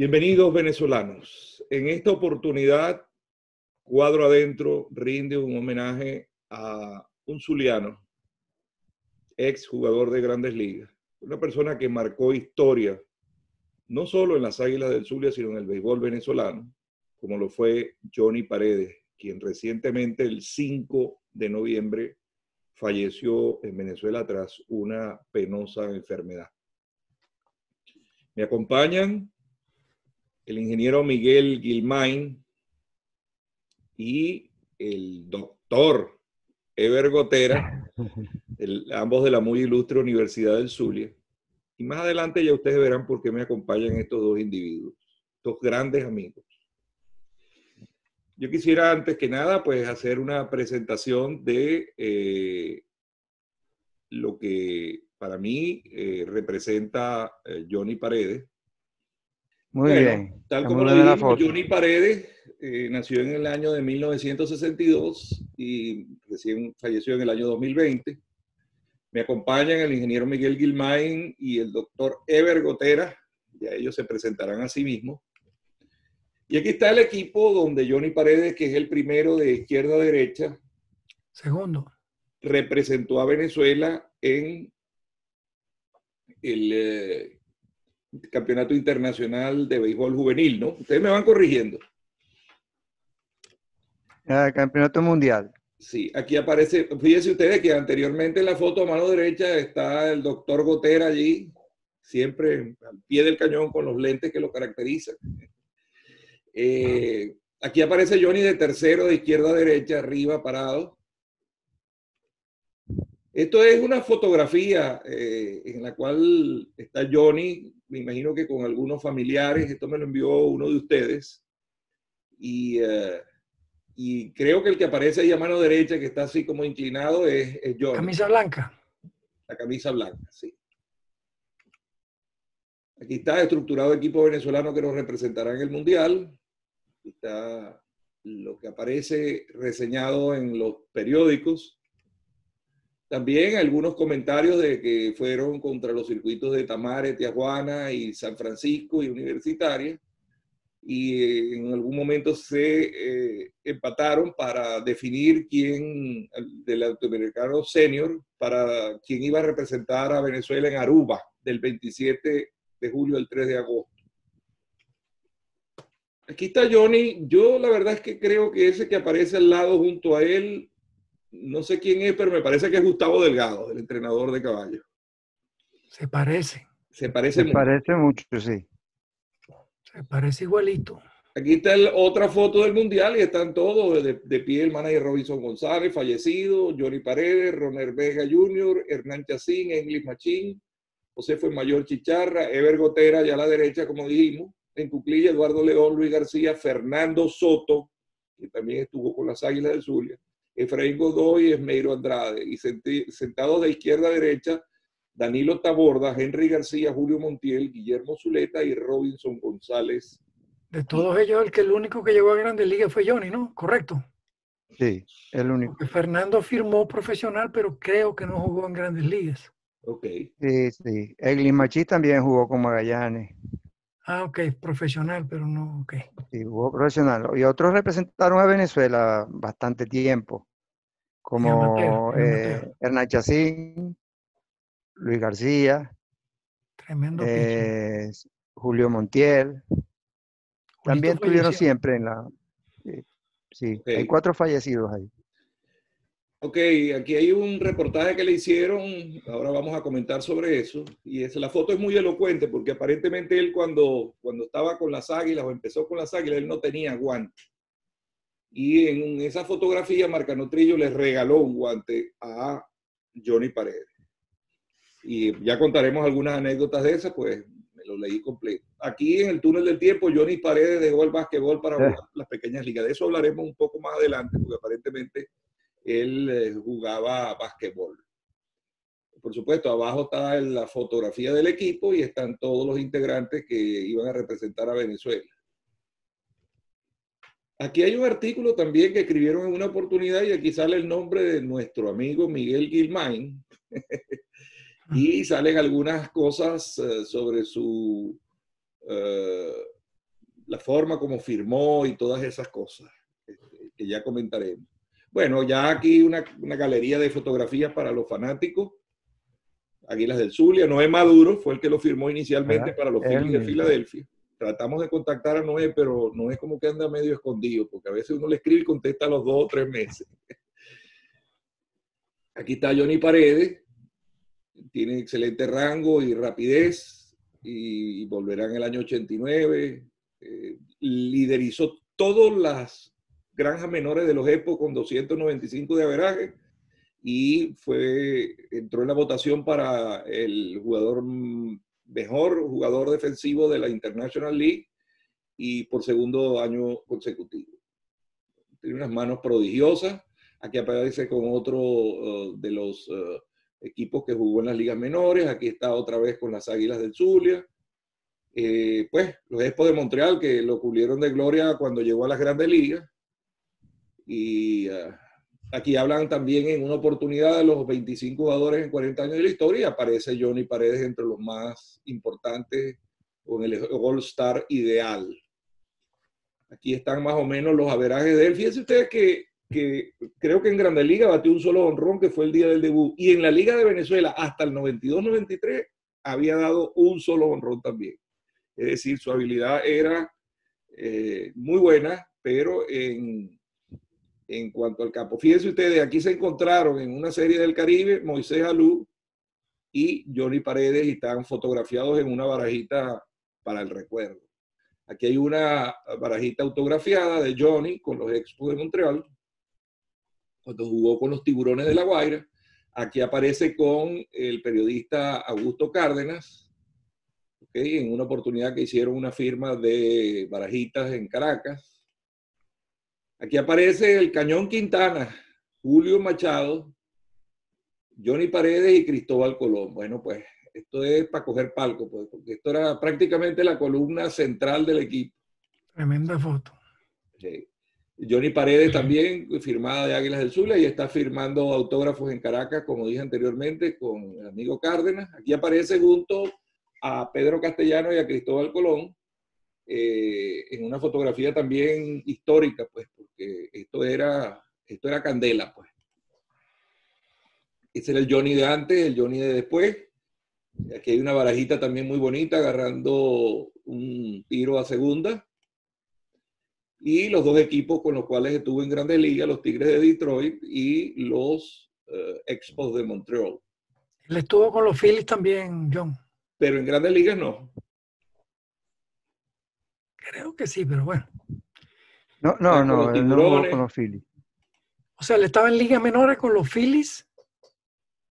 Bienvenidos venezolanos. En esta oportunidad, Cuadro Adentro rinde un homenaje a un zuliano, ex jugador de Grandes Ligas, una persona que marcó historia, no solo en las Águilas del Zulia, sino en el béisbol venezolano, como lo fue Johnny Paredes, quien recientemente, el 5 de noviembre, falleció en Venezuela tras una penosa enfermedad. Me acompañan el ingeniero Miguel Guilmain y el doctor Ever Gotera, ambos de la muy ilustre Universidad del Zulia. Y más adelante ya ustedes verán por qué me acompañan estos dos individuos, estos grandes amigos. Yo quisiera antes que nada pues hacer una presentación de lo que para mí representa Johnny Paredes. Muy bien. Tal como lo dijimos, Johnny Paredes nació en el año de 1962 y recién falleció en el año 2020. Me acompañan el ingeniero Miguel Guilmain y el doctor Ever Gotera. Ya ellos se presentarán a sí mismos. Y aquí está el equipo donde Johnny Paredes, que es el primero de izquierda a derecha, segundo, representó a Venezuela en el Campeonato Internacional de Béisbol Juvenil, ¿no? Ustedes me van corrigiendo. El Campeonato Mundial. Sí, aquí aparece, fíjense ustedes que anteriormente en la foto a mano derecha está el doctor Gotera allí, siempre al pie del cañón con los lentes que lo caracterizan. Aquí aparece Johnny de tercero, de izquierda a derecha, arriba, parado. Esto es una fotografía en la cual está Johnny, me imagino que con algunos familiares. Esto me lo envió uno de ustedes. Y creo que el que aparece ahí a mano derecha, que está así como inclinado, es Johnny. Camisa blanca. La camisa blanca, sí. Aquí está estructurado el equipo venezolano que nos representará en el Mundial. Aquí está lo que aparece reseñado en los periódicos. También algunos comentarios de que fueron contra los circuitos de Tamare, Tijuana y San Francisco y Universitaria. Y en algún momento se empataron para definir quién, del autoamericano senior, para quién iba a representar a Venezuela en Aruba, del 27 de julio al 3 de agosto. Aquí está Johnny. Yo la verdad es que creo que ese que aparece al lado junto a él, no sé quién es, pero me parece que es Gustavo Delgado, el entrenador de caballos. Se parece. Se parece mucho. Parece mucho, sí. Se parece igualito. Aquí está otra foto del Mundial y están todos de pie: el manager Robinson González, fallecido, Johnny Paredes, Roner Vega Jr., Hernán Chacín, English Machín, José Fuenmayor Chicharra, Ever Gotera, ya a la derecha, como dijimos, en cuclilla Eduardo León, Luis García, Fernando Soto, que también estuvo con las Águilas del Zulia, Efraín Godoy y Esmeiro Andrade, y sentados de izquierda a derecha, Danilo Taborda, Henry García, Julio Montiel, Guillermo Zuleta y Robinson González. De todos ellos, el único que llegó a Grandes Ligas fue Johnny, ¿no? Correcto. Sí, el único. Porque Fernando firmó profesional, pero creo que no jugó en Grandes Ligas. Ok. Sí, sí. English Machín también jugó con Magallanes. Ah, ok, profesional, pero no, ok. Sí, jugó profesional. Y otros representaron a Venezuela bastante tiempo, como Hernán Chacín, Luis García, tremendo Julio Montiel. También estuvieron siempre en la... Sí, okay. Hay 4 fallecidos ahí. Ok, aquí hay un reportaje que le hicieron, ahora vamos a comentar sobre eso, y la foto es muy elocuente porque aparentemente él cuando estaba con las Águilas o empezó con las Águilas, él no tenía guante. Y en esa fotografía Marcano Trillo le regaló un guante a Johnny Paredes. Y ya contaremos algunas anécdotas de esas, pues me lo leí completo. Aquí en el túnel del tiempo, Johnny Paredes dejó el básquetbol para jugar las pequeñas ligas. De eso hablaremos un poco más adelante, porque aparentemente él jugaba básquetbol. Por supuesto, abajo está la fotografía del equipo y están todos los integrantes que iban a representar a Venezuela. Aquí hay un artículo también que escribieron en una oportunidad y aquí sale el nombre de nuestro amigo Miguel Guilmain. Y salen algunas cosas sobre su la forma como firmó y todas esas cosas, que ya comentaremos. Bueno, ya aquí una galería de fotografías para los fanáticos. Águilas del Zulia. Noé Maduro fue el que lo firmó inicialmente para los Phillies de Filadelfia. Tratamos de contactar a Noé, pero Noé como que anda medio escondido, porque a veces uno le escribe y contesta a los 2 o 3 meses. Aquí está Johnny Paredes, tiene excelente rango y rapidez, y volverá en el año 89. Liderizó todas las granjas menores de los Expos con 295 de averaje, y entró en la votación para el mejor jugador defensivo de la International League, y por segundo año consecutivo. Tiene unas manos prodigiosas. Aquí aparece con otro de los equipos que jugó en las ligas menores. Aquí está otra vez con las Águilas del Zulia. Pues los Expos de Montreal, que lo cubrieron de gloria cuando llegó a las grandes ligas. Y aquí hablan también en una oportunidad de los 25 jugadores en 40 años de la historia, y aparece Johnny Paredes entre los más importantes, con el All-Star ideal. Aquí están más o menos los averajes de él. Fíjense ustedes que creo que en Grandes Ligas batió un solo honrón, que fue el día del debut, y en la Liga de Venezuela hasta el 92-93 había dado un solo honrón también. Es decir, su habilidad era muy buena, pero en cuanto al campo. Fíjense ustedes, aquí se encontraron en una serie del Caribe Moisés Alou y Johnny Paredes, y están fotografiados en una barajita para el recuerdo. Aquí hay una barajita autografiada de Johnny con los Expos de Montreal, cuando jugó con los Tiburones de La Guaira. Aquí aparece con el periodista Augusto Cárdenas, ¿okay? En una oportunidad que hicieron una firma de barajitas en Caracas. Aquí aparece el Cañón Quintana, Julio Machado, Johnny Paredes y Cristóbal Colón. Bueno, pues esto es para coger palco, pues, porque esto era prácticamente la columna central del equipo. Tremenda foto. Sí. Johnny Paredes también, firmada de Águilas del Zulia, y está firmando autógrafos en Caracas, como dije anteriormente, con el amigo Cárdenas. Aquí aparece junto a Pedro Castellano y a Cristóbal Colón, en una fotografía también histórica, pues, porque esto era candela, pues. Ese era el Johnny de antes, el Johnny de después. Aquí hay una barajita también muy bonita, agarrando un tiro a segunda. Y los dos equipos con los cuales estuvo en Grandes Ligas, los Tigres de Detroit y los Expos de Montreal. Él estuvo con los Phillies también, John. Pero en Grandes Ligas no. Creo que sí, pero bueno. No, él no jugó con los Phillies. O sea, él estaba en ligas menores con los Phillies,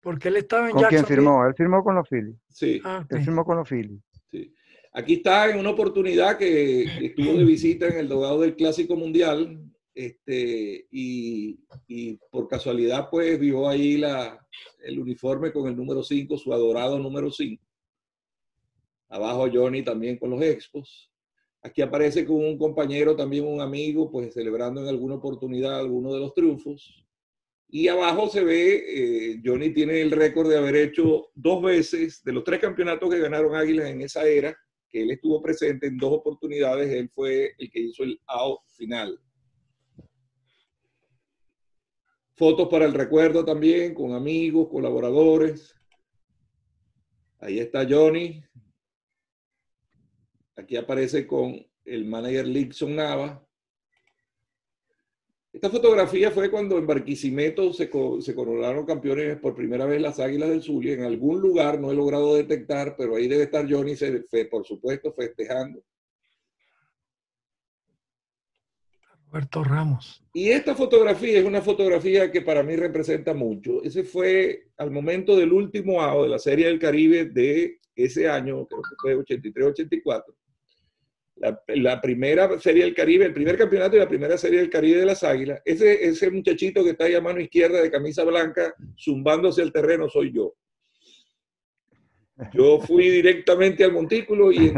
porque él estaba en ¿Con quién Jacksonville. firmó? Él firmó con los Phillies. Sí. Él firmó con los Phillies. Sí. Aquí está en una oportunidad que estuvo de visita en el dogado del Clásico Mundial, y por casualidad pues vio ahí el uniforme con el número 5, su adorado número 5. Abajo Johnny también con los Expos. Aquí aparece con un compañero, también un amigo, pues celebrando en alguna oportunidad alguno de los triunfos. Y abajo se ve, Johnny tiene el récord de haber hecho 2 veces, de los 3 campeonatos que ganaron Águilas en esa era, que él estuvo presente en 2 oportunidades, él fue el que hizo el out final. Fotos para el recuerdo también, con amigos, colaboradores. Ahí está Johnny. Aquí aparece con el manager Lixon Nava. Esta fotografía fue cuando en Barquisimeto se coronaron campeones por primera vez las Águilas del Zulia. En algún lugar, no he logrado detectar, pero ahí debe estar Johnny, por supuesto, festejando. Roberto Ramos. Y esta fotografía es una fotografía que para mí representa mucho. Ese fue al momento del último out de la Serie del Caribe de ese año, creo que fue 83-84. La primera Serie del Caribe, el primer campeonato y la primera Serie del Caribe de las Águilas. Ese muchachito que está ahí a mano izquierda de camisa blanca, zumbando hacia el terreno, soy yo. Yo fui directamente al montículo, y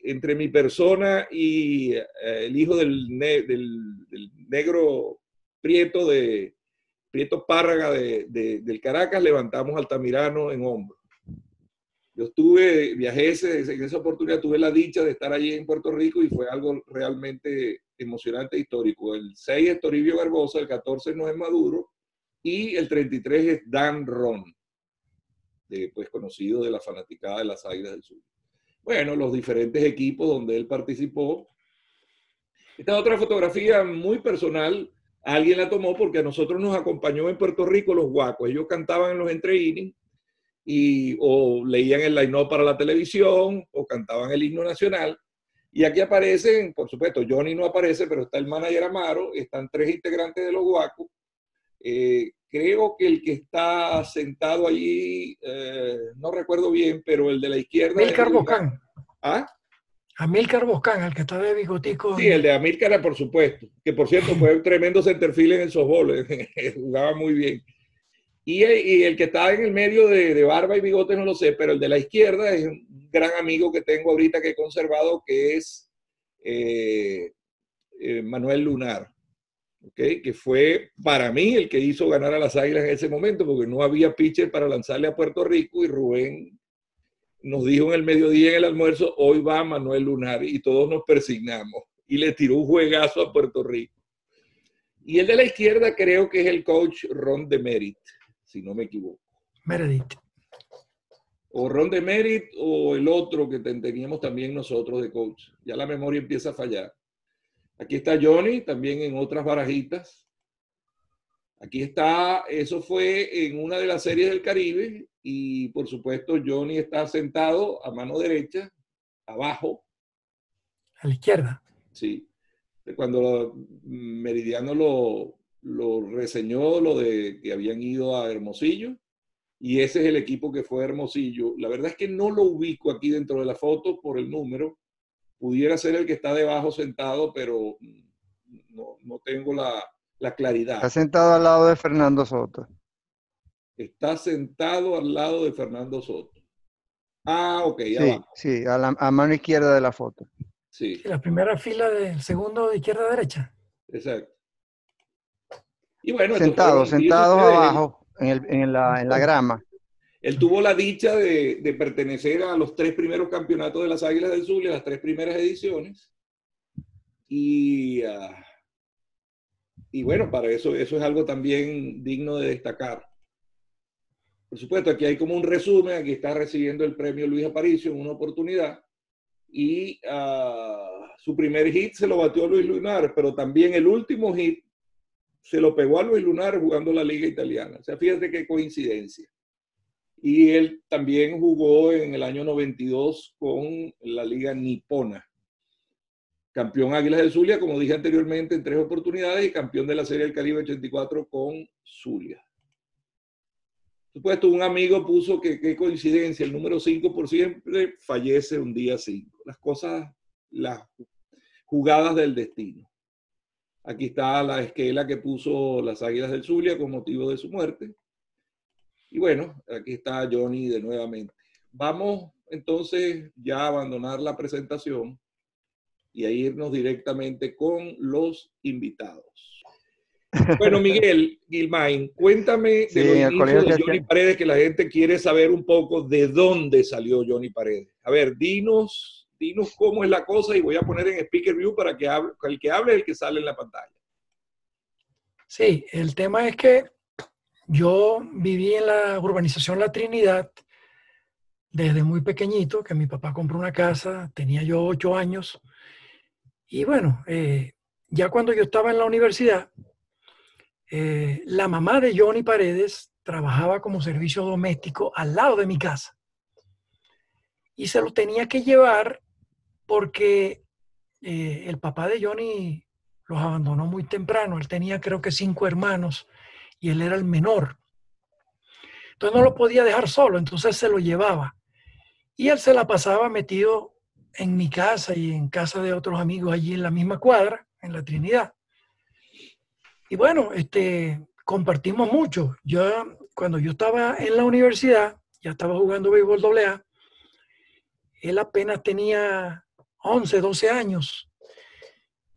entre mi persona y el hijo del negro Prieto Párraga del Caracas, levantamos Altamirano en hombro. Yo viajé en esa oportunidad, tuve la dicha de estar allí en Puerto Rico y fue algo realmente emocionante e histórico. El 6 es Toribio Barbosa, el 14 no es Maduro y el 33 es Dan Ron, pues conocido de la fanaticada de las Águilas del Sur. Bueno, los diferentes equipos donde él participó. Esta otra fotografía muy personal, alguien la tomó porque a nosotros nos acompañó en Puerto Rico los Guacos. Ellos cantaban en los entre-innings o leían el line-up para la televisión o cantaban el himno nacional. Y aquí aparecen, por supuesto, Johnny no aparece, pero está el manager Amaro, están 3 integrantes de los Guacos. Creo que el que está sentado allí, no recuerdo bien, pero el de la izquierda... Amílcar Boscán. ¿Ah? Amílcar Boscán, el que está de bigotico. Sí, el de Amílcar, por supuesto, que por cierto fue un tremendo centerfield en el softball, jugaba muy bien. Y el que está en el medio de barba y bigote no lo sé, pero el de la izquierda es un gran amigo que tengo ahorita que he conservado, que es Manuel Lunar. Okay, que fue para mí el que hizo ganar a las Águilas en ese momento, porque no había pitcher para lanzarle a Puerto Rico y Rubén nos dijo en el mediodía en el almuerzo, hoy va Manuel Lunar, y todos nos persignamos y le tiró un juegazo a Puerto Rico. Y el de la izquierda creo que es el coach Ron DeMerit, si no me equivoco. Meredith. O Ron DeMerit o el otro que teníamos también nosotros de coach. Ya la memoria empieza a fallar. Aquí está Johnny, también en otras barajitas. Aquí está, eso fue en una de las series del Caribe y por supuesto Johnny está sentado a mano derecha, abajo. A la izquierda. Sí. Cuando Meridiano lo reseñó, lo de que habían ido a Hermosillo y ese es el equipo que fue a Hermosillo. La verdad es que no lo ubico aquí dentro de la foto por el número. Pudiera ser el que está debajo sentado, pero no tengo la claridad. Está sentado al lado de Fernando Soto. Está sentado al lado de Fernando Soto. Ah, ok, sí, abajo. Sí, a mano izquierda de la foto. Sí. Sí, la primera fila del segundo de izquierda a derecha. Exacto. Y bueno, sentados abajo en la grama. Él tuvo la dicha de pertenecer a los 3 primeros campeonatos de las Águilas del Zulia, las 3 primeras ediciones. Y bueno, para eso es algo también digno de destacar. Por supuesto, aquí hay como un resumen. Aquí está recibiendo el premio Luis Aparicio en una oportunidad. Y su primer hit se lo batió a Luis Lunar, pero también el último hit se lo pegó a Luis Lunar jugando la Liga Italiana. O sea, fíjate qué coincidencia. Y él también jugó en el año 92 con la Liga Nipona. Campeón Águilas del Zulia, como dije anteriormente, en 3 oportunidades y campeón de la Serie del Caribe 84 con Zulia. Por supuesto, un amigo puso que qué coincidencia, el número 5 por siempre fallece un día 5. Las cosas, las jugadas del destino. Aquí está la esquela que puso las Águilas del Zulia con motivo de su muerte. Y bueno, aquí está Johnny de nuevamente. Vamos entonces ya a abandonar la presentación y a irnos directamente con los invitados. Bueno, Miguel Guilmain, cuéntame de los inicios de Johnny Paredes, que la gente quiere saber un poco de dónde salió Johnny Paredes. A ver, dinos cómo es la cosa y voy a poner en Speaker View para que el que hable es el que sale en la pantalla. Sí, el tema es que yo viví en la urbanización La Trinidad desde muy pequeñito, que mi papá compró una casa, tenía yo 8 años. Y bueno, ya cuando yo estaba en la universidad, la mamá de Johnny Paredes trabajaba como servicio doméstico al lado de mi casa. Y se lo tenía que llevar porque el papá de Johnny los abandonó muy temprano. Él tenía creo que 5 hermanos y él era el menor. Entonces no lo podía dejar solo, entonces se lo llevaba. Y él se la pasaba metido en mi casa y en casa de otros amigos allí en la misma cuadra, en La Trinidad. Y bueno, compartimos mucho. Cuando yo estaba en la universidad, ya estaba jugando béisbol AA, él apenas tenía 11, 12 años.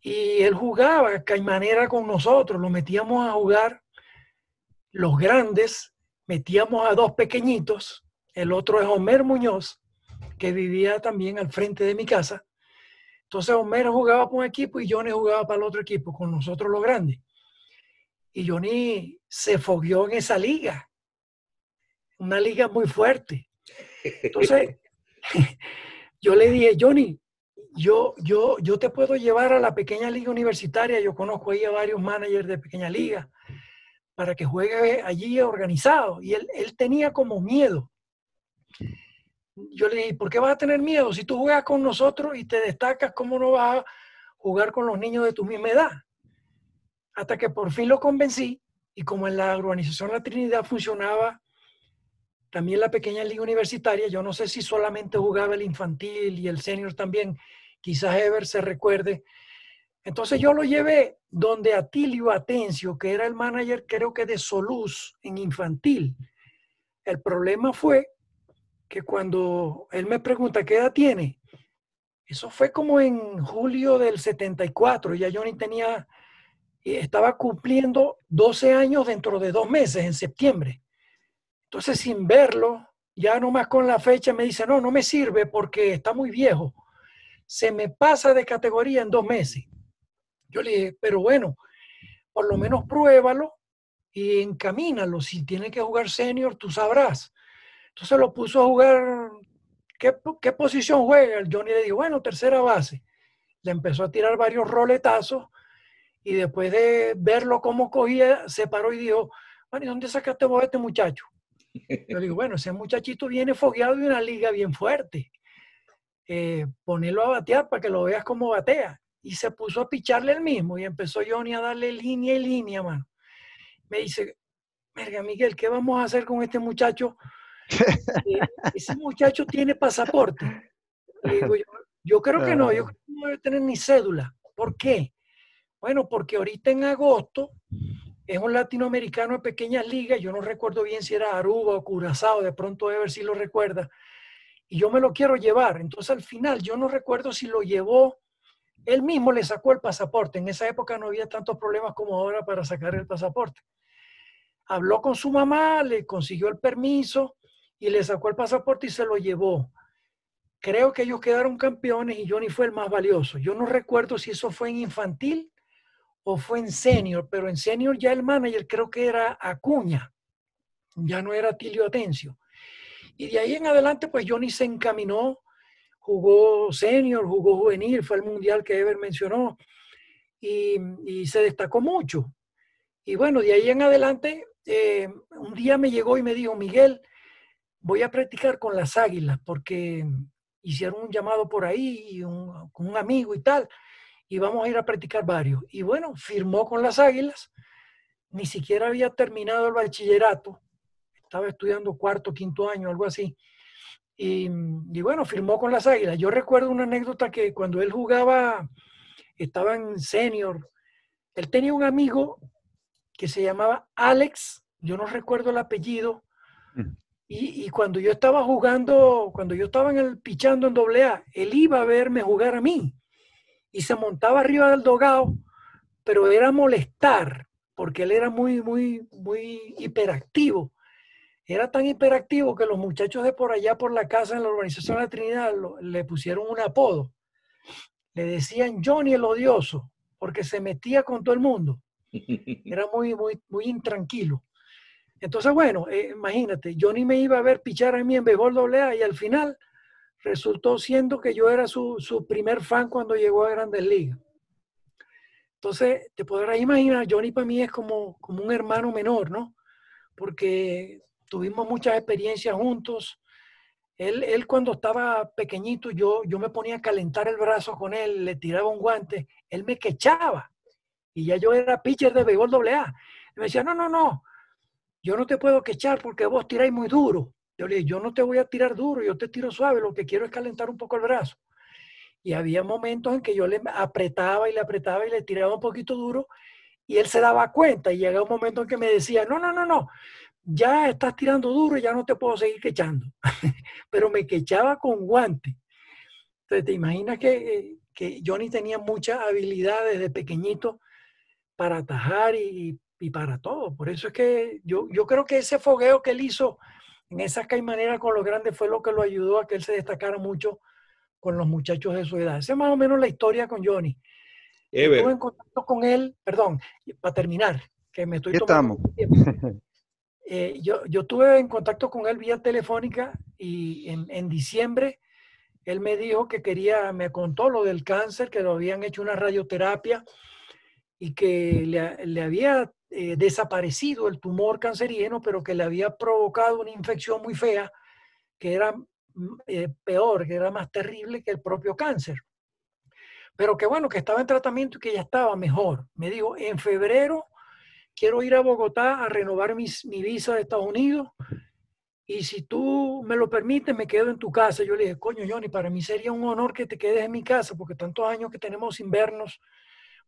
Y él jugaba caimanera con nosotros, lo metíamos a jugar los grandes, metíamos a 2 pequeñitos el otro es Homer Muñoz, que vivía también al frente de mi casa. Entonces Homer jugaba para un equipo y Johnny jugaba para el otro equipo, con nosotros los grandes. Y Johnny se fogueó en esa liga, una liga muy fuerte. Entonces yo le dije, Johnny, yo te puedo llevar a la pequeña liga universitaria, yo conozco ahí a varios managers de pequeña liga, para que juegue allí organizado. Y él tenía como miedo. Yo le dije, ¿por qué vas a tener miedo? Si tú juegas con nosotros y te destacas, ¿cómo no vas a jugar con los niños de tu misma edad? Hasta que por fin lo convencí, y como en la urbanización La Trinidad funcionaba también la pequeña liga universitaria, yo no sé si solamente jugaba el infantil y el senior también, quizás Ever se recuerde. Entonces yo lo llevé donde Atilio Atencio, que era el manager creo que de Soluz en infantil. El problema fue que cuando él me pregunta qué edad tiene, eso fue como en julio del 74, ya Johnny estaba cumpliendo 12 años dentro de 2 meses, en septiembre. Entonces, sin verlo, ya nomás con la fecha me dice, no me sirve porque está muy viejo. Se me pasa de categoría en 2 meses. Yo le dije, pero bueno, por lo menos pruébalo y encamínalo. Si tiene que jugar senior, tú sabrás. Entonces lo puso a jugar. ¿Qué posición juega? El Johnny le dijo, bueno, tercera base. Le empezó a tirar varios roletazos y después de verlo cómo cogía, se paró y dijo, bueno, ¿y dónde sacaste vos a este muchacho? Yo le digo, bueno, ese muchachito viene fogueado de una liga bien fuerte. Ponelo a batear para que lo veas cómo batea. Y se puso a picharle el mismo y empezó Johnny a darle línea y línea, mano. Me dice, verga, Miguel, ¿qué vamos a hacer con este muchacho? Ese muchacho tiene pasaporte. Le digo, yo creo que no, yo creo que no debe tener ni cédula. ¿Por qué? Bueno, porque ahorita en agosto es un latinoamericano de pequeñas ligas, yo no recuerdo bien si era Aruba o Curazao, de pronto debe ver si lo recuerda, y yo me lo quiero llevar. Entonces al final yo no recuerdo si lo llevó, él mismo le sacó el pasaporte. En esa época no había tantos problemas como ahora para sacar el pasaporte. Habló con su mamá, le consiguió el permiso y le sacó el pasaporte y se lo llevó. Creo que ellos quedaron campeones y Johnny fue el más valioso. Yo no recuerdo si eso fue en infantil o fue en senior, pero en senior ya el manager creo que era Acuña, ya no era Atilio Atencio. Y de ahí en adelante pues Johnny se encaminó, jugó senior, jugó juvenil, fue al mundial que Ever mencionó y se destacó mucho. Y bueno, de ahí en adelante un día me llegó y me dijo, Miguel, voy a practicar con las Águilas porque hicieron un llamado por ahí con un amigo y tal, y vamos a ir a practicar varios. Y bueno, firmó con las Águilas, ni siquiera había terminado el bachillerato, estaba estudiando cuarto, quinto año, algo así. Y bueno, firmó con las Águilas. Yo recuerdo una anécdota que cuando él jugaba, estaba en senior, él tenía un amigo que se llamaba Alex, yo no recuerdo el apellido, y cuando yo estaba jugando, cuando yo estaba pichando en AA, él iba a verme jugar a mí, y se montaba arriba del dogado, pero era molestar, porque él era muy, muy, muy hiperactivo. Era tan hiperactivo que los muchachos de por allá por la casa en la urbanización de La Trinidad le pusieron un apodo. Le decían Johnny el odioso, porque se metía con todo el mundo. Era muy, muy, muy intranquilo. Entonces, bueno, imagínate, Johnny me iba a ver pichar a mí en béisbol AA y al final resultó siendo que yo era su primer fan cuando llegó a Grandes Ligas. Entonces, te podrás imaginar, Johnny para mí es como un hermano menor, ¿no? Porque tuvimos muchas experiencias juntos. Él cuando estaba pequeñito, yo me ponía a calentar el brazo con él, le tiraba un guante, él me quechaba. Y ya yo era pitcher de béisbol AA. Y me decía, no, yo no te puedo quechar porque vos tiráis muy duro. Yo le dije, yo no te voy a tirar duro, yo te tiro suave, lo que quiero es calentar un poco el brazo. Y había momentos en que yo le apretaba y le tiraba un poquito duro y él se daba cuenta y llegaba un momento en que me decía, no, ya estás tirando duro y ya no te puedo seguir quechando. Pero me quechaba con guante. Entonces te imaginas que Johnny tenía muchas habilidades de pequeñito para atajar y para todo. Por eso es que yo creo que ese fogueo que él hizo en esa caimanera con los grandes fue lo que lo ayudó a que él se destacara mucho con los muchachos de su edad. Esa es más o menos la historia con Johnny. Yo estuve en contacto con él, perdón, para terminar, que me estoy Aquí tomando estamos. mucho tiempo. Yo estuve en contacto con él vía telefónica y en diciembre él me dijo que me contó lo del cáncer, que lo habían hecho una radioterapia y que le había desaparecido el tumor cancerígeno, pero que le había provocado una infección muy fea, que era peor, que era más terrible que el propio cáncer. Pero que bueno, que estaba en tratamiento y que ya estaba mejor. Me dijo, en febrero quiero ir a Bogotá a renovar mi visa de Estados Unidos y si tú me lo permites, me quedo en tu casa. Yo le dije, coño, Johnny, para mí sería un honor que te quedes en mi casa, porque tantos años que tenemos sin vernos,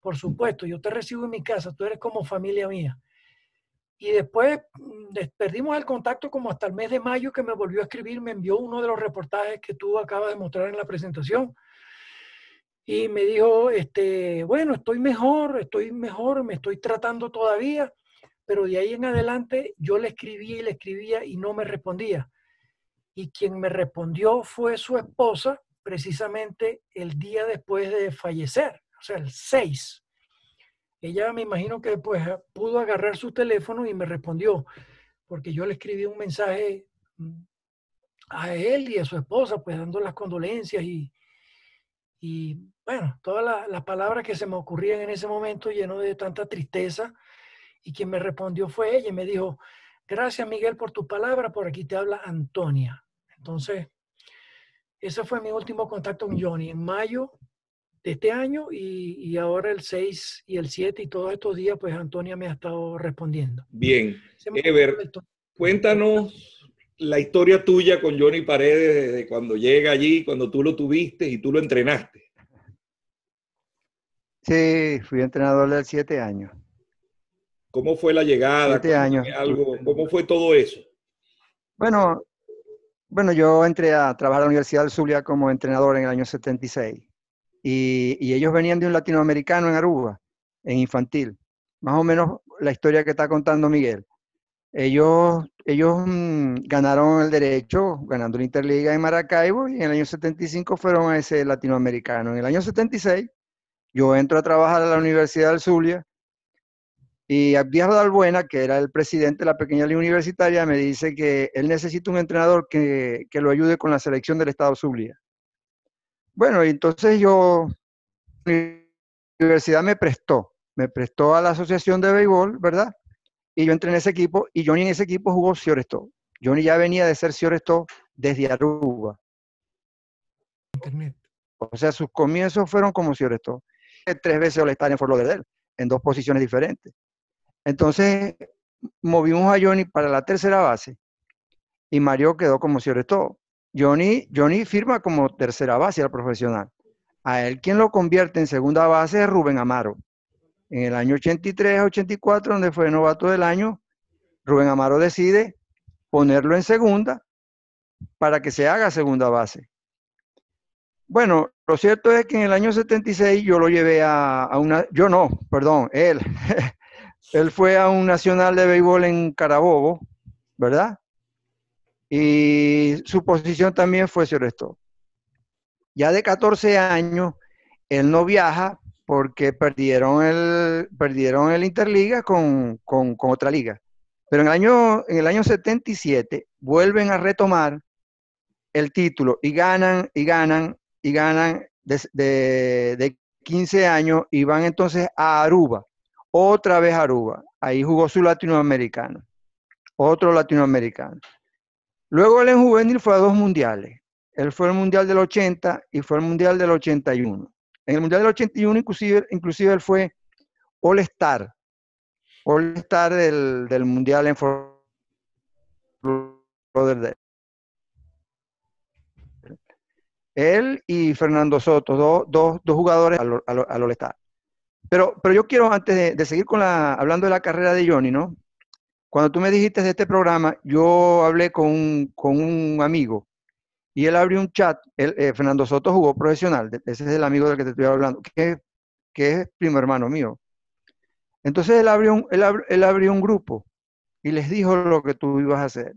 por supuesto, yo te recibo en mi casa, tú eres como familia mía. Y después perdimos el contacto como hasta el mes de mayo, que me volvió a escribir, me envió uno de los reportajes que tú acabas de mostrar en la presentación. Y me dijo, bueno, estoy mejor, me estoy tratando todavía, pero de ahí en adelante yo le escribía y no me respondía. Y quien me respondió fue su esposa, precisamente el día después de fallecer, o sea, el 6. Ella me imagino que pues pudo agarrar su teléfono y me respondió, porque yo le escribí un mensaje a él y a su esposa, pues dando las condolencias y bueno, todas las palabras que se me ocurrían en ese momento lleno de tanta tristeza. Y quien me respondió fue ella y me dijo, gracias Miguel por tu palabra, por aquí te habla Antonia. Entonces, ese fue mi último contacto con Johnny en mayo de este año y ahora el 6 y el 7 y todos estos días, pues Antonia me ha estado respondiendo. Bien, Ever, cuéntanos la historia tuya con Johnny Paredes desde cuando llega allí, cuando tú lo tuviste y tú lo entrenaste. Sí, fui entrenador de 7 años. ¿Cómo fue la llegada? 7 años. ¿Cómo fue todo eso? Bueno, yo entré a trabajar a la Universidad del Zulia como entrenador en el año 76. Y ellos venían de un latinoamericano en Aruba, en infantil. Más o menos la historia que está contando Miguel. Ellos ganaron el derecho, ganando la Interliga en Maracaibo, y en el año 75 fueron a ese latinoamericano. En el año 76, yo entro a trabajar a la Universidad del Zulia, y Abdias Valbuena, que era el presidente de la pequeña liga universitaria, me dice que él necesita un entrenador que lo ayude con la selección del estado Zulia. Bueno, y entonces la universidad me prestó a la asociación de béisbol, ¿verdad? Y yo entré en ese equipo, y Johnny en ese equipo jugó Ciorestó. Johnny ya venía de ser Ciorestó desde Aruba. Internet. O sea, sus comienzos fueron como Ciorestó. 3 veces All-Star en Fort Lauderdale, en 2 posiciones diferentes. Entonces, movimos a Johnny para la tercera base, y Mario quedó como Ciorestó. Johnny firma como tercera base al profesional. A él quien lo convierte en segunda base es Rubén Amaro. En el año 83-84, donde fue novato del año, Rubén Amaro decide ponerlo en segunda para que se haga segunda base. Bueno, lo cierto es que en el año 76 yo lo llevé él. Él fue a un nacional de béisbol en Carabobo, ¿verdad? Y su posición también fue Ciorestó. Ya de 14 años, él no viaja porque perdieron el Interliga con otra liga. Pero en el año 77 vuelven a retomar el título y ganan de 15 años, y van entonces a Aruba, otra vez a Aruba. Ahí jugó su latinoamericano, otro latinoamericano. Luego él en juvenil fue a 2 mundiales. Él fue al Mundial del 80 y fue al Mundial del 81. En el Mundial del 81 inclusive él fue All-Star del Mundial en Fort Lauderdale. Él y Fernando Soto, dos jugadores al All-Star. Pero yo quiero, antes de seguir hablando de la carrera de Johnny, ¿no? Cuando tú me dijiste de este programa, yo hablé con un amigo, y él abrió un chat. Fernando Soto jugó profesional, ese es el amigo del que te estoy hablando, que es primo hermano mío. Entonces él abrió un grupo y les dijo lo que tú ibas a hacer.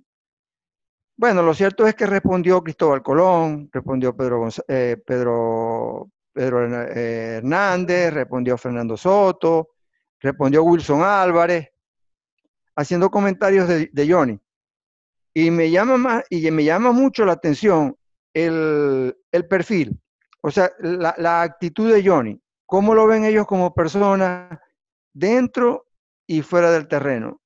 Bueno, lo cierto es que respondió Cristóbal Colón, respondió Pedro Hernández, respondió Fernando Soto, respondió Wilson Álvarez, haciendo comentarios de Johnny. Y me llama mucho la atención el perfil, o sea, la actitud de Johnny, cómo lo ven ellos como persona dentro y fuera del terreno.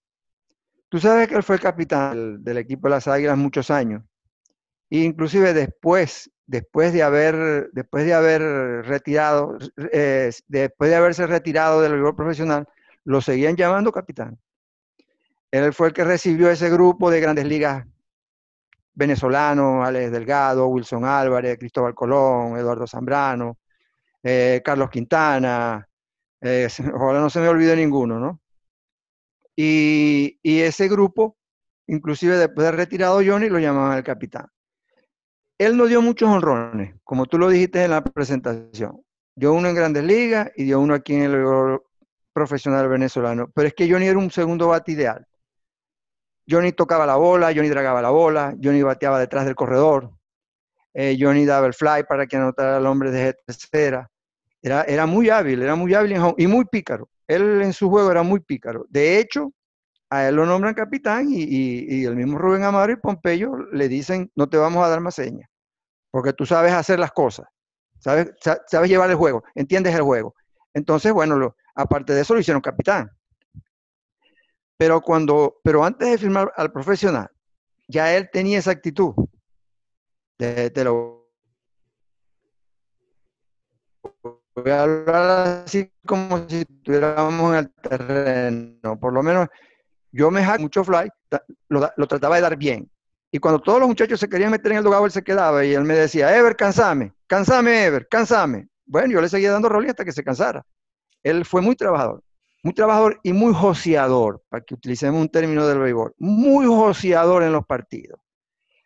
Tú sabes que él fue el capitán del equipo de las Águilas muchos años, e inclusive después de haber retirado, después de haberse retirado del béisbol profesional, lo seguían llamando capitán. Él fue el que recibió ese grupo de Grandes Ligas venezolanos, Alex Delgado, Wilson Álvarez, Cristóbal Colón, Eduardo Zambrano, Carlos Quintana, ojalá no se me olvide ninguno, ¿no? Y ese grupo, inclusive después de retirado Johnny, lo llamaban el capitán. Él no dio muchos honrones, como tú lo dijiste en la presentación. Dio uno en Grandes Ligas y dio uno aquí en el béisbol profesional venezolano. Pero es que Johnny era un segundo bate ideal. Johnny tocaba la bola, Johnny dragaba la bola, Johnny bateaba detrás del corredor, Johnny daba el fly para que anotara al hombre de tercera. Era muy hábil y muy pícaro. Él en su juego era muy pícaro. De hecho, a él lo nombran capitán y el mismo Rubén Amaro y Pompeyo le dicen, no te vamos a dar más señas, porque tú sabes hacer las cosas, sabes llevar el juego, entiendes el juego. Entonces, bueno, aparte de eso lo hicieron capitán. Pero antes de firmar al profesional, ya él tenía esa actitud. Te lo voy a hablar así como si estuviéramos en el terreno. Por lo menos yo me jacté mucho fly, lo trataba de dar bien. Y cuando todos los muchachos se querían meter en el dugout, él se quedaba y él me decía, Ever, cansame, Ever, cansame. Bueno, yo le seguía dando rol hasta que se cansara. Él fue muy trabajador y muy joseador, para que utilicemos un término del béisbol, muy joseador en los partidos.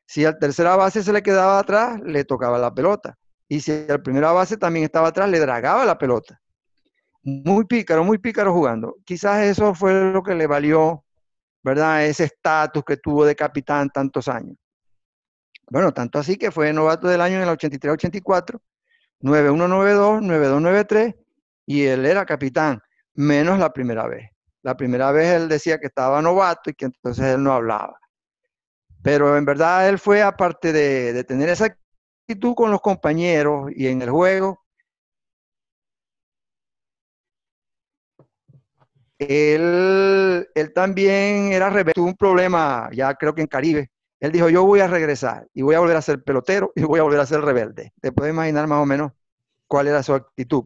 Si al tercera base se le quedaba atrás, le tocaba la pelota. Y si al primera base también estaba atrás, le dragaba la pelota. Muy pícaro jugando. Quizás eso fue lo que le valió, ¿verdad?, ese estatus que tuvo de capitán tantos años. Bueno, tanto así que fue novato del año en el 83-84, 91-92, 92-93, y él era capitán, menos la primera vez. La primera vez él decía que estaba novato y que entonces él no hablaba. Pero en verdad él fue, aparte de tener esa actitud con los compañeros y en el juego, él también era rebelde. Tuvo un problema, ya creo que en Caribe. Él dijo, yo voy a regresar y voy a volver a ser pelotero y voy a volver a ser rebelde. Te puedes imaginar más o menos cuál era su actitud.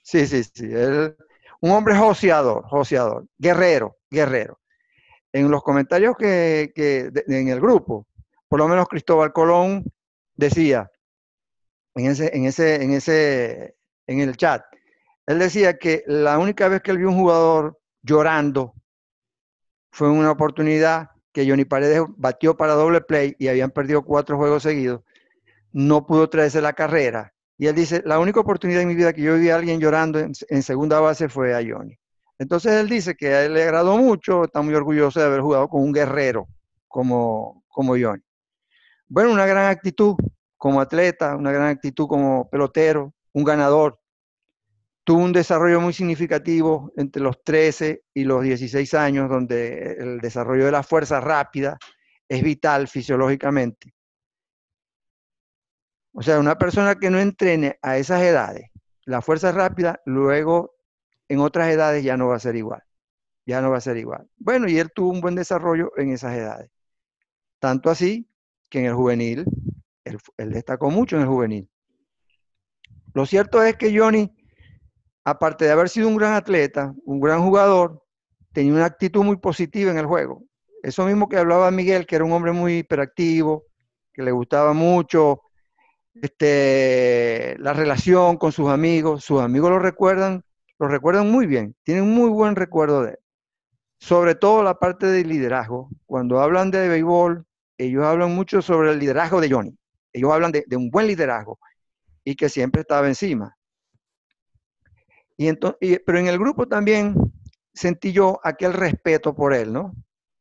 Sí. Él, un hombre joseador, guerrero. En los comentarios en el grupo, por lo menos Cristóbal Colón decía, en el chat, él decía que la única vez que él vio un jugador llorando fue en una oportunidad que Johnny Paredes batió para doble play y habían perdido 4 juegos seguidos, no pudo traerse la carrera. Y él dice, la única oportunidad en mi vida que yo vi a alguien llorando en segunda base fue a Johnny. Entonces él dice que a él le agradó mucho, está muy orgulloso de haber jugado con un guerrero como Johnny. Bueno, una gran actitud como atleta, una gran actitud como pelotero, un ganador. Tuvo un desarrollo muy significativo entre los 13 y los 16 años, donde el desarrollo de la fuerza rápida es vital fisiológicamente. O sea, una persona que no entrene a esas edades, la fuerza rápida, luego en otras edades ya no va a ser igual. Bueno, y él tuvo un buen desarrollo en esas edades. Tanto así que en el juvenil, él destacó mucho en el juvenil. Lo cierto es que Johnny, aparte de haber sido un gran atleta, un gran jugador, tenía una actitud muy positiva en el juego. Eso mismo que hablaba Miguel, que era un hombre muy hiperactivo, que le gustaba mucho la relación con sus amigos lo recuerdan muy bien, tienen un muy buen recuerdo de él. Sobre todo la parte del liderazgo. Cuando hablan de béisbol, ellos hablan mucho sobre el liderazgo de Johnny. Ellos hablan de un buen liderazgo y que siempre estaba encima. Pero en el grupo también sentí yo aquel respeto por él, ¿no?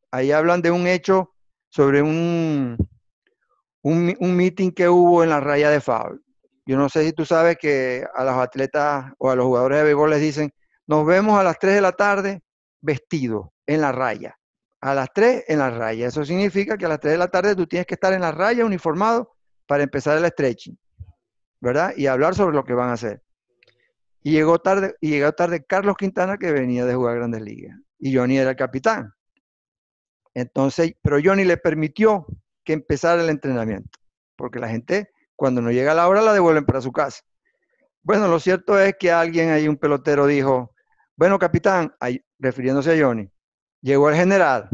Ahí hablan de un hecho sobre un un meeting que hubo en la raya de foul. Yo no sé si tú sabes que a los atletas o a los jugadores de béisbol les dicen, nos vemos a las 3 de la tarde vestidos en la raya. A las 3 en la raya. Eso significa que a las 3 de la tarde tú tienes que estar en la raya uniformado para empezar el stretching, ¿verdad? Y hablar sobre lo que van a hacer. Y llegó tarde Carlos Quintana, que venía de jugar Grandes Ligas. Y Johnny era el capitán. Entonces, pero Johnny le permitió que empezara el entrenamiento, porque la gente, cuando no llega la hora, la devuelven para su casa. Bueno, lo cierto es que alguien ahí, un pelotero, dijo, bueno, capitán, refiriéndose a Johnny, llegó el general,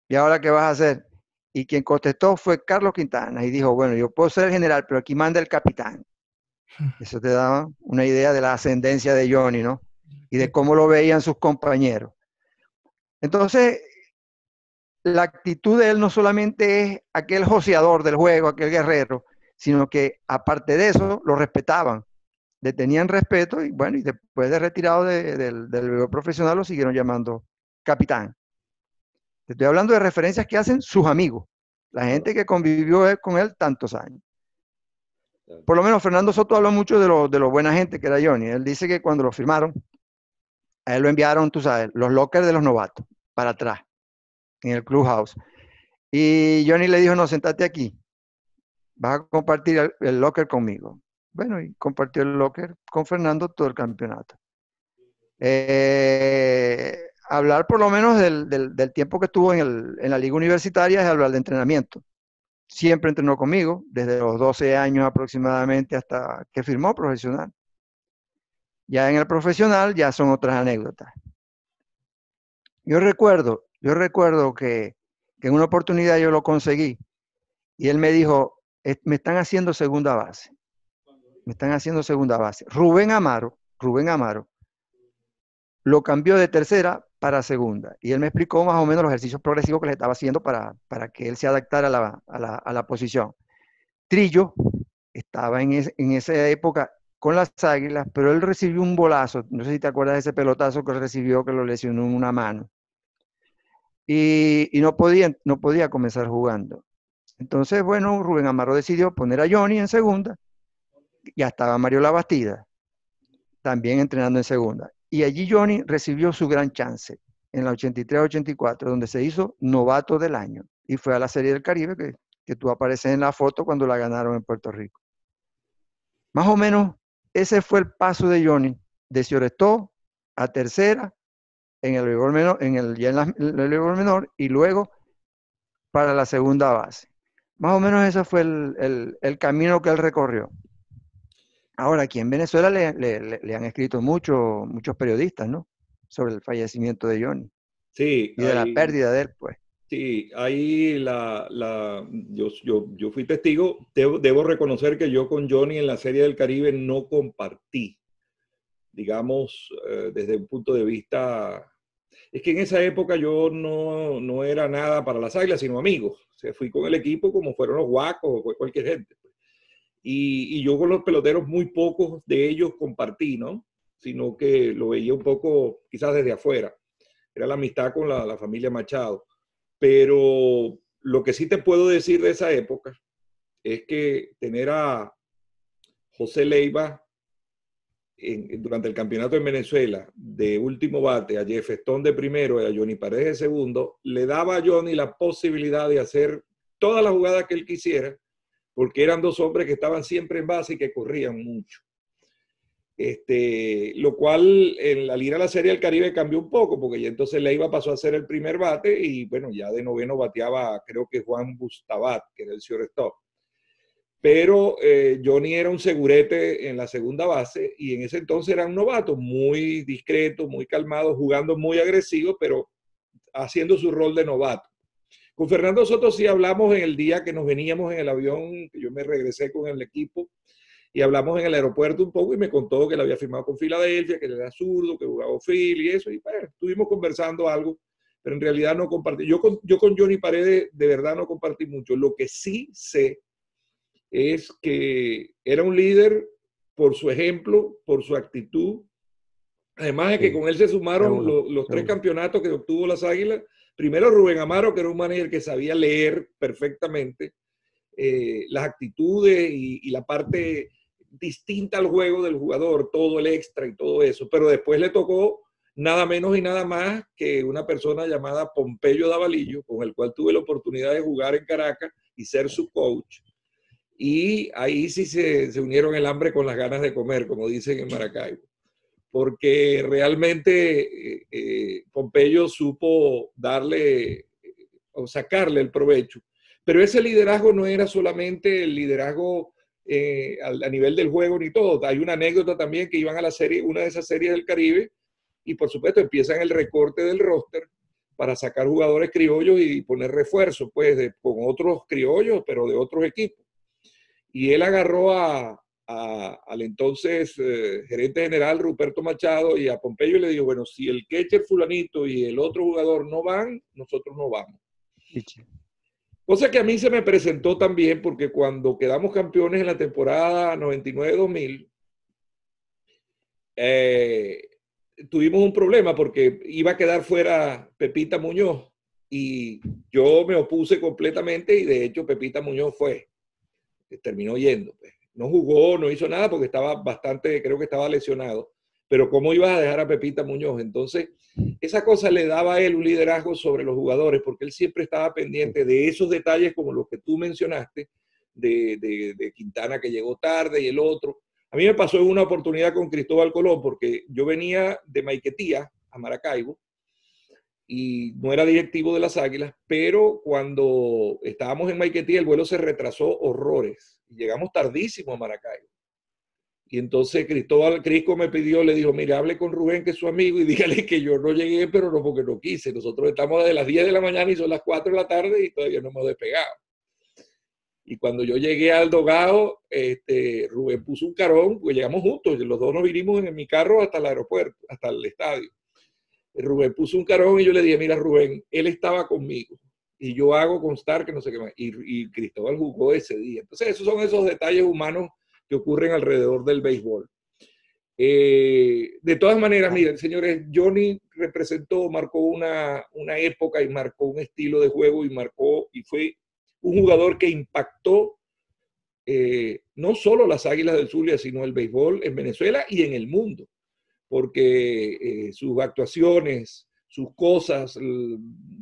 ¿y ahora qué vas a hacer? Y quien contestó fue Carlos Quintana, y dijo, bueno, yo puedo ser el general, pero aquí manda el capitán. Eso te da una idea de la ascendencia de Johnny, ¿no? Y de cómo lo veían sus compañeros. Entonces, la actitud de él no solamente es aquel joseador del juego, aquel guerrero, sino que aparte de eso, lo respetaban, le tenían respeto y bueno, y después de retirado del béisbol profesional lo siguieron llamando capitán. Te estoy hablando de referencias que hacen sus amigos, la gente que convivió con él tantos años. Por lo menos Fernando Soto habló mucho de lo buena gente que era Johnny. Él dice que cuando lo firmaron, a él lo enviaron, tú sabes, los lockers de los novatos, para atrás, en el clubhouse. Y Johnny le dijo, no, sentate aquí, vas a compartir el locker conmigo. Bueno, y compartió el locker con Fernando todo el campeonato. Hablar por lo menos del tiempo que estuvo en la liga universitaria es hablar de entrenamiento. Siempre entrenó conmigo, desde los 12 años aproximadamente hasta que firmó profesional. Ya en el profesional ya son otras anécdotas. Yo recuerdo que en una oportunidad yo lo conseguí y él me dijo, me están haciendo segunda base. Me están haciendo segunda base. Rubén Amaro lo cambió de tercera para segunda. Y él me explicó más o menos los ejercicios progresivos que le estaba haciendo para que él se adaptara a la posición. Trillo estaba en esa época con las Águilas, pero él recibió un bolazo. No sé si te acuerdas de ese pelotazo que él recibió, que lo lesionó en una mano. Y no podía comenzar jugando. Entonces, bueno, Rubén Amaro decidió poner a Johnny en segunda. Ya estaba Mario Labastida también entrenando en segunda. Y allí Johnny recibió su gran chance en la 83-84, donde se hizo novato del año. Y fue a la Serie del Caribe, que tú apareces en la foto cuando la ganaron en Puerto Rico. Más o menos, ese fue el paso de Johnny, de Ciorestó a tercera, en el béisbol menor, en el béisbol menor, y luego para la segunda base. Más o menos ese fue el camino que él recorrió. Ahora, aquí en Venezuela le han escrito muchos periodistas, ¿no? Sobre el fallecimiento de Johnny. Sí. Y de la pérdida de él, pues. Sí, ahí yo fui testigo. Debo reconocer que yo con Johnny en la Serie del Caribe no compartí, digamos, desde un punto de vista... Es que en esa época yo no era nada para las Águilas, sino amigos. O sea, fui con el equipo como fueron los Guacos o fue cualquier gente. Y yo con los peloteros muy pocos de ellos compartí, ¿no? Sino que lo veía un poco quizás desde afuera. Era la amistad con la familia Machado. Pero lo que sí te puedo decir de esa época es que tener a José Leiva durante el campeonato en Venezuela de último bate, a Jeff Stone de primero y a Johnny Paredes de segundo, le daba a Johnny la posibilidad de hacer todas las jugadas que él quisiera, porque eran dos hombres que estaban siempre en base y que corrían mucho. Lo cual al ir a la Serie del Caribe cambió un poco, porque ya entonces Leiva pasó a ser el primer bate y bueno, ya de noveno bateaba creo que Juan Bustabat, que era el shortstop. Pero Johnny era un segurete en la segunda base y en ese entonces era un novato muy discreto, muy calmado, jugando muy agresivo, pero haciendo su rol de novato. Con Fernando Soto sí hablamos en el día que nos veníamos en el avión, que yo me regresé con el equipo y hablamos en el aeropuerto un poco y me contó que él había firmado con Filadelfia, que él era zurdo, que jugaba Phil y eso, y bueno, estuvimos conversando algo, pero en realidad no compartí. Yo con Johnny Paredes de verdad no compartí mucho. Lo que sí sé es que era un líder por su ejemplo, por su actitud. Además de que con él se sumaron los tres campeonatos que obtuvo las Águilas. Primero Rubén Amaro, que era un manager que sabía leer perfectamente. las actitudes y la parte distinta al juego del jugador, todo el extra y todo eso. Pero después le tocó nada menos y nada más que una persona llamada Pompeyo Davalillo, con el cual tuve la oportunidad de jugar en Caracas y ser su coach. Y ahí sí se unieron el hambre con las ganas de comer, como dicen en Maracaibo. Porque realmente Pompeyo supo darle o sacarle el provecho. Pero ese liderazgo no era solamente el liderazgo a nivel del juego ni todo. Hay una anécdota también que iban a la serie, una de esas series del Caribe, y por supuesto empiezan el recorte del roster para sacar jugadores criollos y poner refuerzos, pues, con otros criollos, pero de otros equipos. Y él agarró al entonces gerente general Ruperto Machado y a Pompeyo y le dijo, bueno, si el catcher fulanito y el otro jugador no van, nosotros no vamos. Cosa que a mí se me presentó también porque cuando quedamos campeones en la temporada 99-2000, tuvimos un problema porque iba a quedar fuera Pepita Muñoz y yo me opuse completamente y de hecho Pepita Muñoz terminó yendo. Pues. No jugó, no hizo nada porque estaba bastante, creo que estaba lesionado. Pero ¿cómo ibas a dejar a Pepita Muñoz? Entonces, esa cosa le daba a él un liderazgo sobre los jugadores porque él siempre estaba pendiente de esos detalles como los que tú mencionaste, de Quintana que llegó tarde y el otro. A mí me pasó en una oportunidad con Cristóbal Colón porque yo venía de Maiquetía a Maracaibo y no era directivo de las Águilas, pero cuando estábamos en Maiquetía el vuelo se retrasó horrores y llegamos tardísimo a Maracaibo. Y entonces Crisco me pidió, le dijo, mira, hable con Rubén, que es su amigo, y dígale que yo no llegué, pero no porque no quise. Nosotros estamos desde las 10 de la mañana y son las 4 de la tarde y todavía no hemos despegado. Y cuando yo llegué al Dogado, Rubén puso un carón, pues llegamos juntos, los dos nos vinimos en mi carro hasta el aeropuerto, hasta el estadio. Rubén puso un carón y yo le dije, mira Rubén, él estaba conmigo y yo hago constar que no sé qué más. Y Cristóbal jugó ese día. Entonces esos son esos detalles humanos que ocurren alrededor del béisbol. De todas maneras, miren, señores, Johnny marcó una época y marcó un estilo de juego y fue un jugador que impactó no solo las Águilas del Zulia, sino el béisbol en Venezuela y en el mundo, porque sus actuaciones, sus cosas,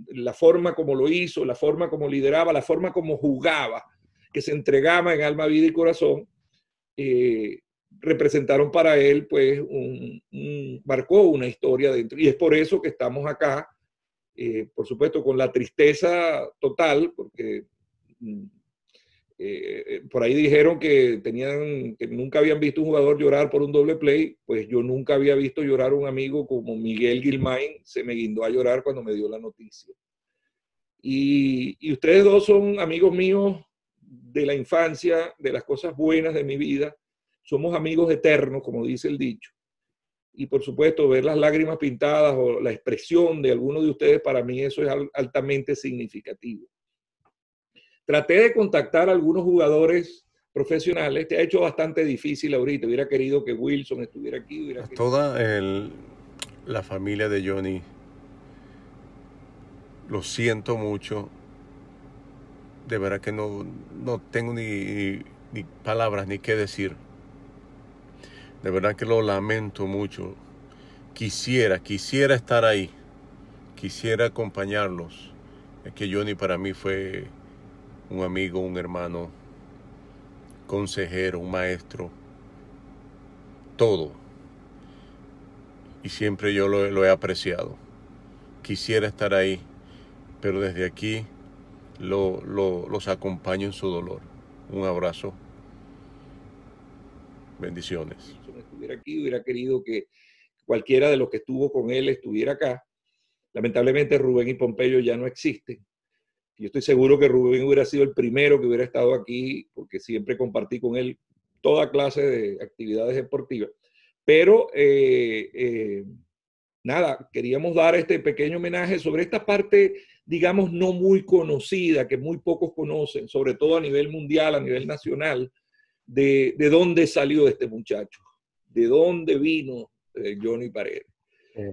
la forma como lo hizo, la forma como lideraba, la forma como jugaba, que se entregaba en alma, vida y corazón, representaron para él, pues, marcó una historia dentro. Y es por eso que estamos acá, por supuesto, con la tristeza total, porque por ahí dijeron que nunca habían visto un jugador llorar por un doble play. Pues yo nunca había visto llorar a un amigo como Miguel Guilmain, se me guindó a llorar cuando me dio la noticia. Y ustedes dos son amigos míos de la infancia, de las cosas buenas de mi vida. Somos amigos eternos, como dice el dicho. Y por supuesto, ver las lágrimas pintadas o la expresión de alguno de ustedes, para mí eso es altamente significativo. Traté de contactar a algunos jugadores profesionales. Te ha hecho bastante difícil ahorita. Hubiera querido que Wilson estuviera aquí. Toda la familia de Johnny, lo siento mucho. De verdad que no tengo ni palabras ni qué decir. De verdad que lo lamento mucho. Quisiera estar ahí. Quisiera acompañarlos. Es que Johnny para mí fue un amigo, un hermano, consejero, un maestro, todo. Y siempre yo lo he apreciado. Quisiera estar ahí, pero desde aquí los acompaño en su dolor. Un abrazo. Bendiciones. Si estuviera aquí, hubiera querido que cualquiera de los que estuvo con él estuviera acá. Lamentablemente Rubén y Pompeyo ya no existen. Yo estoy seguro que Rubén hubiera sido el primero que hubiera estado aquí, porque siempre compartí con él toda clase de actividades deportivas. Pero nada, queríamos dar este pequeño homenaje sobre esta parte, digamos, no muy conocida, que muy pocos conocen, sobre todo a nivel mundial, a nivel nacional, de dónde salió este muchacho, de dónde vino Johnny Paredes.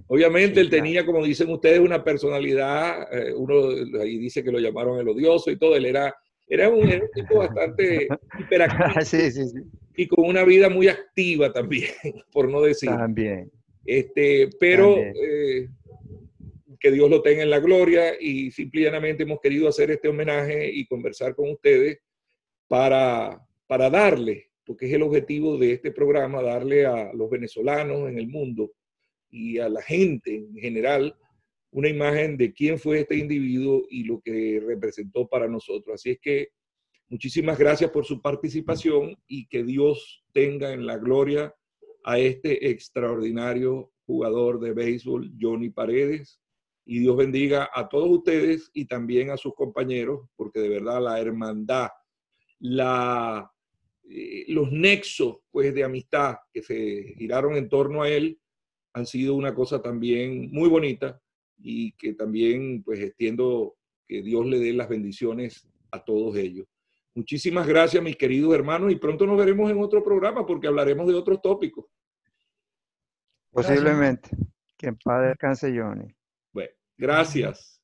Obviamente él tenía, como dicen ustedes, una personalidad, uno ahí dice que lo llamaron el odioso y todo, él era Era un tipo bastante hiperactivo Sí, sí, sí. y con una vida muy activa también, por no decir. También. Pero También. que Dios lo tenga en la gloria, y simple y llanamente hemos querido hacer este homenaje y conversar con ustedes para darle, porque es el objetivo de este programa, darle a los venezolanos en el mundo y a la gente en general una imagen de quién fue este individuo y lo que representó para nosotros. Así es que muchísimas gracias por su participación y que Dios tenga en la gloria a este extraordinario jugador de béisbol, Johnny Paredes, y Dios bendiga a todos ustedes y también a sus compañeros, porque de verdad la hermandad, los nexos pues, de amistad que se giraron en torno a él han sido una cosa también muy bonita, y que también pues extiendo que Dios le dé las bendiciones a todos ellos. Muchísimas gracias, mis queridos hermanos, y pronto nos veremos en otro programa porque hablaremos de otros tópicos. Posiblemente. Que en paz descanse, Johnny. Bueno, gracias.